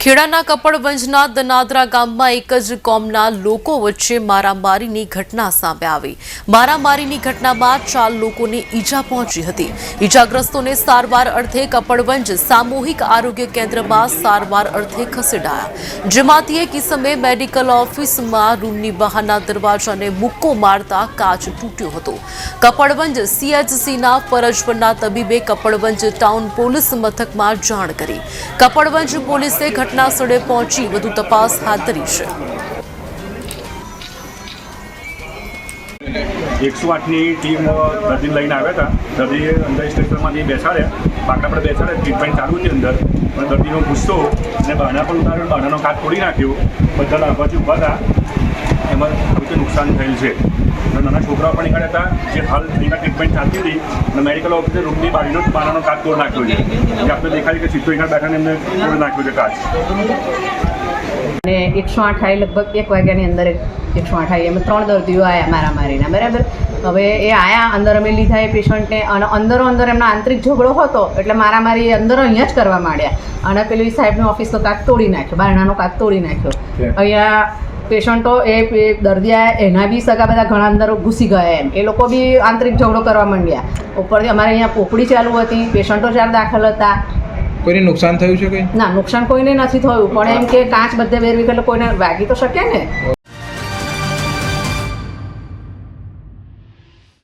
ખેડાના કપડવંજના દનાદરા ગામમાં એક જ કોમના લોકો વચ્ચે મારામારીની ઘટના સામે આવી। મારામારીની ઘટનામાં 4 લોકોને ઈજા પહોંચી હતી। ઈજાગ્રસ્તોને સારવાર અર્થે કપડવંજ સામૂહિક આરોગ્ય કેન્દ્રમાં સારવાર અર્થે ખસેડાયા, જેમાંથી એક ઇસમે મેડિકલ ઓફિસમાં રૂમની બહારના દરવાજાને મુક્કો મારતા કાચ તૂટ્યો હતો। કપડવંજ સીએચસીના ફરજ પરના તબીબે કપડવંજ ટાઉન પોલીસ મથકમાં જાણ કરી। કપડવંજ પોલીસે ઘટના સ્થળે પહોંચી વધુ તપાસ હાથ ધરી છે। 108ની ટીમ દર્દી લઈને આવ્યા હતા। દર્દી અંદર સ્ટેશનમાંથી બેસાડ્યા, બાકડા પર બેસાડ્યા, ટ્રીટમેન્ટ ચાલુ હતી અંદર, પણ દર્દીનો ગુસ્સો અને બહાના પર ઉતાર્યો, બહાનાનો કાચ તોડી નાખ્યો। બધા લાભાર્થી ઊભા હતા, એમાં રીતે નુકસાન થયેલ છે। નાના છોકરાઓ પણ નીકળ્યા હતા, જે હાલ એના ટ્રીટમેન્ટ ચાલતી હતી, અને મેડિકલ ઓફિસે રૂમની બહારનો કાચ તોડ નાખ્યો છે, જે આપણે દેખાય કે સીધો એના બેઠાને એમને તોડ નાખ્યો છે કાચ। અને 108 આવી લગભગ 1 વાગ્યાની અંદર 108 આવી, એમાં 3 દર્દીઓ આવ્યા મારામારીના, બરાબર। હવે એ આવ્યા, અંદર અમે લીધા એ પેશન્ટને, અને અંદરો અંદર એમનો આંતરિક ઝઘડો હતો, એટલે મારામારી અંદર અહીંયા જ કરવા માંડ્યા, અને પેલી સાહેબની ઓફિસનો કાચ તોડી નાખ્યો, બારણાનો કાચ તોડી નાખ્યો। અહીંયા પેશન્ટો એ દર્દી આવ્યા, એના બી સગા બધા ઘણા અંદર ઘૂસી ગયા, એમ એ લોકો બી આંતરિક ઝઘડો કરવા માંડ્યા। ઉપરથી અમારે અહીંયા પોપડી ચાલુ હતી, પેશન્ટો 4 દાખલ હતા। કોઈને નુકસાન થયું છે? કંઈ ના, નુકસાન કોઈને નથી થયું, પણ એમ કે કાચ બધે વેરવી એટલે કોઈને વાગી તો શકે ને।